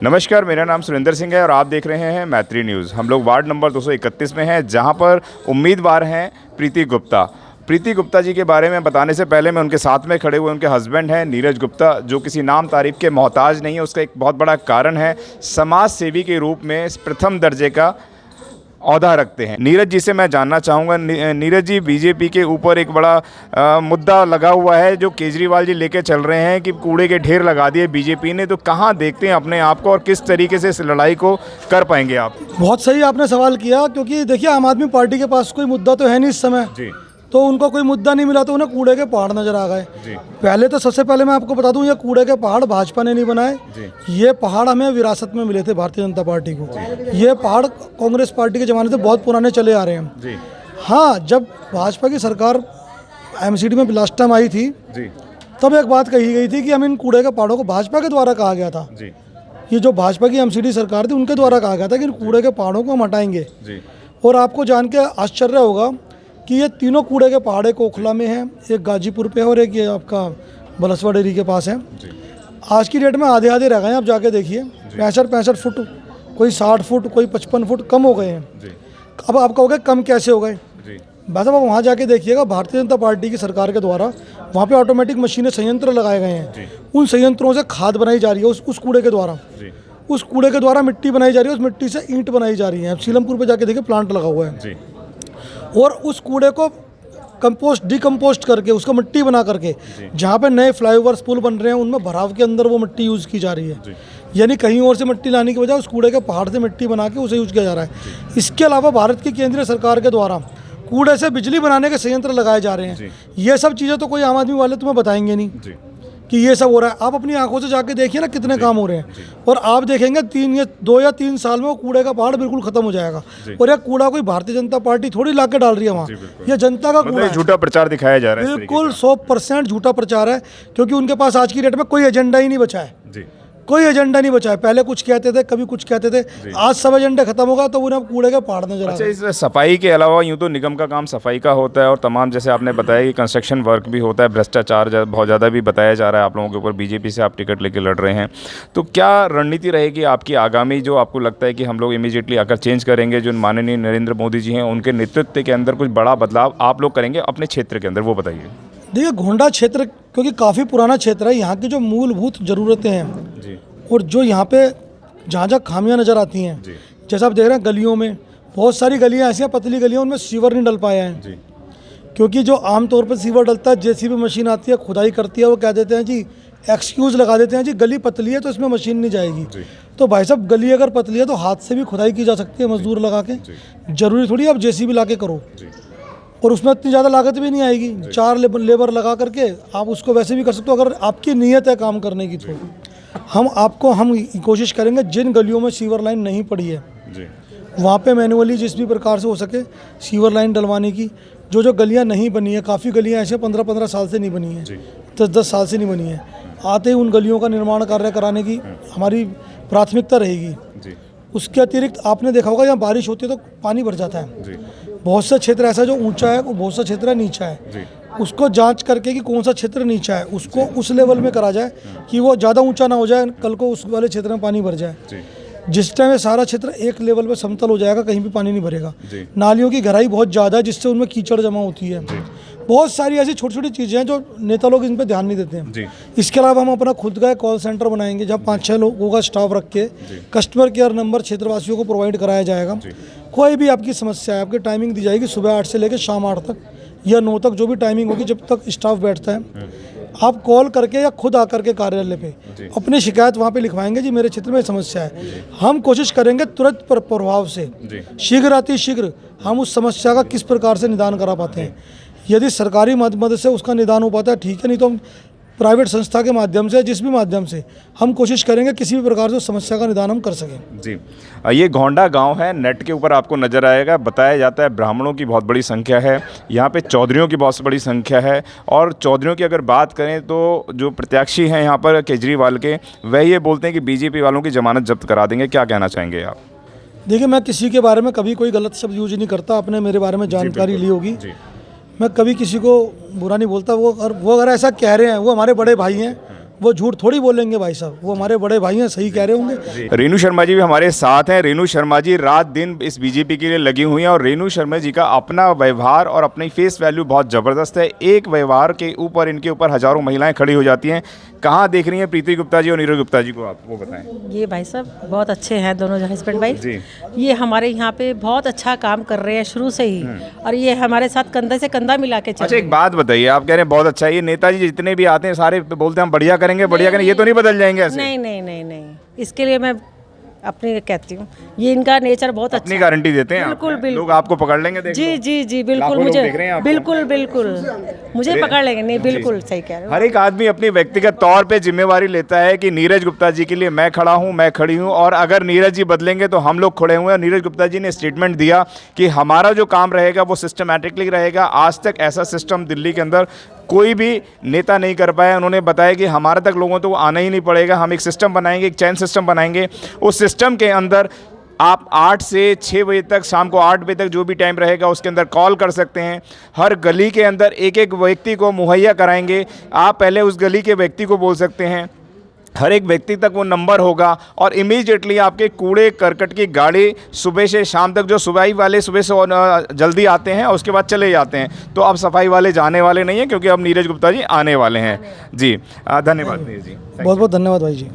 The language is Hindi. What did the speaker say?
नमस्कार, मेरा नाम सुरेंद्र सिंह है और आप देख रहे हैं मैत्री न्यूज़। हम लोग वार्ड नंबर 231 में हैं, जहां पर उम्मीदवार हैं प्रीति गुप्ता। प्रीति गुप्ता जी के बारे में बताने से पहले मैं उनके साथ में खड़े हुए उनके हस्बैंड हैं नीरज गुप्ता, जो किसी नाम तारीफ के मोहताज नहीं है। उसका एक बहुत बड़ा कारण है, समाज सेवी के रूप में प्रथम दर्जे का औहदा रखते हैं। नीरज जी से मैं जानना चाहूँगा, नीरज जी, बीजेपी के ऊपर एक बड़ा मुद्दा लगा हुआ है जो केजरीवाल जी लेके चल रहे हैं कि कूड़े के ढेर लगा दिए बीजेपी ने, तो कहाँ देखते हैं अपने आप को और किस तरीके से इस लड़ाई को कर पाएंगे आप? बहुत सही आपने सवाल किया, क्योंकि देखिए आम आदमी पार्टी के पास कोई मुद्दा तो है नहीं इस समय जी। तो उनको कोई मुद्दा नहीं मिला तो उन्हें कूड़े के पहाड़ नजर आ गए। पहले तो सबसे पहले मैं आपको बता दूं, ये कूड़े के पहाड़ भाजपा ने नहीं बनाए, ये पहाड़ हमें विरासत में मिले थे भारतीय जनता पार्टी को। ये पहाड़ कांग्रेस पार्टी के ज़माने से बहुत पुराने चले आ रहे हैं। हाँ, जब भाजपा की सरकार एमसीडी में लास्ट टाइम आई थी तब एक बात कही गई थी कि हम इन कूड़े के पहाड़ों को, भाजपा के द्वारा कहा गया था, ये जो भाजपा की एमसीडी सरकार थी उनके द्वारा कहा गया था कि इन कूड़े के पहाड़ों को हम हटाएंगे। और आपको जान के आश्चर्य होगा कि ये तीनों कूड़े के पहाड़ एक ओखला में है, एक गाजीपुर पे है और एक ये आपका बलसवा डेयरी के पास है। आज की डेट में आधे आधे रह गए हैं, आप जाके देखिए, 65 फुट, कोई 60 फुट, कोई 55 फुट कम हो गए हैं। अब आप कहोगे कम कैसे हो गए? बस अब वहाँ जाके देखिएगा, भारतीय जनता पार्टी की सरकार के द्वारा वहाँ पे ऑटोमेटिक मशीनें, संयंत्र लगाए गए हैं। उन संयंत्रों से खाद बनाई जा रही है उस कूड़े के द्वारा। उस कूड़े के द्वारा मिट्टी बनाई जा रही है, उस मिट्टी से ईंट बनाई जा रही है। सीलमपुर पे जाके देखिए, प्लांट लगा हुआ है। और उस कूड़े को कंपोस्ट, डिकम्पोस्ट करके उसको मिट्टी बना करके जहाँ पे नए फ्लाईओवर्स, पुल बन रहे हैं, उनमें भराव के अंदर वो मिट्टी यूज़ की जा रही है। यानी कहीं और से मिट्टी लाने की बजाय उस कूड़े के पहाड़ से मिट्टी बना के उसे यूज़ किया जा रहा है। इसके अलावा भारत की केंद्रीय सरकार के द्वारा कूड़े से बिजली बनाने के संयंत्र लगाए जा रहे हैं। ये सब चीज़ें तो कोई आम आदमी वाले तुम्हें बताएंगे नहीं कि ये सब हो रहा है। आप अपनी आंखों से जाके देखिए ना कितने काम हो रहे हैं, और आप देखेंगे 2 या 3 साल में वो कूड़े का पहाड़ बिल्कुल खत्म हो जाएगा। और यह कूड़ा कोई भारतीय जनता पार्टी थोड़ी लाके डाल रही है वहाँ, ये जनता का कूड़ा है। झूठा प्रचार दिखाया जा रहा है, बिल्कुल 100% झूठा प्रचार है, क्योंकि उनके पास आज की डेट में कोई एजेंडा ही नहीं बचा है। कोई एजेंडा नहीं बचा है। पहले कुछ कहते थे, कभी कुछ कहते थे, आज सब एजेंडा खत्म होगा तो उन्हें कूड़े के पहाड़ नजर आ रहे हैं। इस सफाई के अलावा यूँ तो निगम का काम सफाई का होता है और तमाम, जैसे आपने बताया कि कंस्ट्रक्शन वर्क भी होता है, भ्रष्टाचार बहुत ज़्यादा भी बताया जा रहा है आप लोगों के ऊपर। बीजेपी से आप टिकट लेके लड़ रहे हैं, तो क्या रणनीति रहेगी आपकी आगामी, जो आपको लगता है कि हम लोग इमीडिएटली आकर चेंज करेंगे, जो माननीय नरेंद्र मोदी जी हैं उनके नेतृत्व के अंदर कुछ बड़ा बदलाव आप लोग करेंगे अपने क्षेत्र के अंदर, वो बताइए। देखिए, गोंडा क्षेत्र क्योंकि काफ़ी पुराना क्षेत्र है, यहाँ की जो मूलभूत ज़रूरतें हैं और जो यहाँ पे जहाँ जहाँ खामियाँ नज़र आती हैं, जैसा आप देख रहे हैं गलियों में, बहुत सारी गलियाँ ऐसी हैं, पतली गलियाँ, उनमें सीवर नहीं डल पाया है। क्योंकि जो आमतौर पर सीवर डलता है, जेसीबी मशीन आती है, खुदाई करती है, वो कह देते हैं जी, एक्सक्यूज़ लगा देते हैं जी, गली पतली है तो इसमें मशीन नहीं जाएगी। तो भाई साहब, गली अगर पतली है तो हाथ से भी खुदाई की जा सकती है मजदूर लगा के। ज़रूरी थोड़ी आप जेसीबी ला के करो, और उसमें इतनी ज़्यादा लागत भी नहीं आएगी। 4 लेबर लगा करके आप उसको वैसे भी कर सकते हो, अगर आपकी नीयत है काम करने की। तो हम कोशिश करेंगे, जिन गलियों में सीवर लाइन नहीं पड़ी है वहाँ पे मैनुअली जिस भी प्रकार से हो सके सीवर लाइन डलवाने की। जो गलियाँ नहीं बनी है, काफ़ी गलियाँ ऐसे 15-15 साल से नहीं बनी है, 10-10 साल से नहीं बनी है, आते ही उन गलियों का निर्माण कार्य कराने की हमारी प्राथमिकता रहेगी। उसके अतिरिक्त आपने देखा होगा, यहाँ बारिश होती है तो पानी भर जाता है। बहुत से क्षेत्र ऐसा जो ऊंचा है, बहुत सा क्षेत्र नीचा है। उसको जांच करके कि कौन सा क्षेत्र नीचा है, उसको उस लेवल में करा जाए कि वो ज़्यादा ऊंचा ना हो जाए, कल को उस वाले क्षेत्र में पानी भर जाए। जिस टाइम सारा क्षेत्र एक लेवल पे समतल हो जाएगा, कहीं भी पानी नहीं भरेगा। नालियों की गहराई बहुत ज़्यादा है, जिससे उनमें कीचड़ जमा होती है। बहुत सारी ऐसी छोटी छोटी चीज़ें हैं जो नेता लोग इन पर ध्यान नहीं देते हैं। इसके अलावा हम अपना खुद का कॉल सेंटर बनाएंगे, जहाँ 5-6 लोगों का स्टाफ रख के कस्टमर केयर नंबर क्षेत्रवासियों को प्रोवाइड कराया जाएगा। कोई भी आपकी समस्या है, आपकी टाइमिंग दी जाएगी, सुबह 8 से लेकर शाम 8 तक या 9 तक, जो भी टाइमिंग होगी, जब तक स्टाफ बैठता है। आप कॉल करके या खुद आकर के कार्यालय पे अपनी शिकायत वहाँ पे लिखवाएंगे, जी मेरे क्षेत्र में समस्या है। हम कोशिश करेंगे तुरंत प्रभाव से, शीघ्र अतिशीघ्र हम उस समस्या का किस प्रकार से निदान करा पाते हैं। यदि सरकारी मदद से उसका निदान हो पाता है ठीक है, नहीं तो हम प्राइवेट संस्था के माध्यम से, जिस भी माध्यम से, हम कोशिश करेंगे किसी भी प्रकार से उस समस्या का निदान हम कर सकें। जी, ये गोंडा गांव है, नेट के ऊपर आपको नज़र आएगा। बताया जाता है ब्राह्मणों की बहुत बड़ी संख्या है यहाँ पे, चौधरियों की बहुत बड़ी संख्या है। और चौधरियों की अगर बात करें तो जो प्रत्याशी हैं यहाँ पर केजरीवाल के, वह ये बोलते हैं कि बीजेपी वालों की जमानत जब्त करा देंगे। क्या कहना चाहेंगे आप? देखिए, मैं किसी के बारे में कभी कोई गलत शब्द यूज नहीं करता। आपने मेरे बारे में जानकारी ली होगी, मैं कभी किसी को बुरा नहीं बोलता। वो अगर ऐसा कह रहे हैं, वो हमारे बड़े भाई हैं, वो झूठ थोड़ी बोलेंगे भाई साहब, वो हमारे बड़े भाई हैं, सही कह रहे होंगे। रेणु शर्मा जी भी हमारे साथ हैं। रेणु शर्मा जी रात दिन इस बीजेपी के लिए लगी हुई हैं और रेणु शर्मा जी का अपना व्यवहार और अपनी फेस वैल्यू बहुत ज़बरदस्त है। एक व्यवहार के ऊपर इनके ऊपर हज़ारों महिलाएं खड़ी हो जाती हैं। कहाँ देख रही हैं प्रीति गुप्ता जी और नीरज गुप्ता जी को, आप वो बताएं। ये भाई साहब बहुत अच्छे हैं दोनों हस्बैंड वाइफ। जी। ये हमारे यहाँ पे बहुत अच्छा काम कर रहे हैं शुरू से ही, और ये हमारे साथ कंधे से कंधा मिला के चल अच्छा, रहे एक बात बताइए, आप कह रहे हैं बहुत अच्छा है, ये नेताजी जितने भी आते हैं सारे बोलते हैं हम बढ़िया करेंगे बढ़िया करेंगे, ये तो नहीं बदल जाएंगे ऐसे? नहीं नहीं नहीं नहीं, इसके लिए मैं अपनी कहती हूँ, ये इनका नेचर बहुत अच्छा अपनी है। गारंटी देते हैं आप? बिल्कुल बिल्कुल। लोग आपको पकड़ लेंगे, देख जी लो। जी जी लाखों बिल्कुल, लोग मुझे देख रहे हैं आपको। बिल्कुल बिल्कुल मुझे पकड़ लेंगे। नहीं बिल्कुल सही कह रहे हो। हर एक आदमी अपनी व्यक्तिगत तौर पे जिम्मेवारी लेता है कि नीरज गुप्ता जी के लिए मैं खड़ा हूं, मैं खड़ी हूं, और अगर नीरज जी बदलेंगे तो हम लोग खड़े हुए हैं। नीरज गुप्ता जी ने स्टेटमेंट दिया कि हमारा जो काम रहेगा वो सिस्टमैटिकली रहेगा। आज तक ऐसा सिस्टम दिल्ली के अंदर कोई भी नेता नहीं कर पाया। उन्होंने बताया कि हमारे तक लोगों तो आना ही नहीं पड़ेगा, हम एक सिस्टम बनाएंगे, एक चैन सिस्टम बनाएंगे। उस सिस्टम के अंदर आप 8 से 6 बजे तक, शाम को 8 बजे तक जो भी टाइम रहेगा उसके अंदर कॉल कर सकते हैं। हर गली के अंदर एक एक व्यक्ति को मुहैया कराएंगे। आप पहले उस गली के व्यक्ति को बोल सकते हैं, हर एक व्यक्ति तक वो नंबर होगा, और इमीडिएटली आपके कूड़े करकट की गाड़ी सुबह से शाम तक, जो सफाई वाले सुबह से जल्दी आते हैं और उसके बाद चले जाते हैं, तो अब सफाई वाले जाने वाले नहीं हैं क्योंकि अब नीरज गुप्ता जी आने वाले हैं। जी धन्यवाद नीरज जी, बहुत बहुत धन्यवाद भाई जी।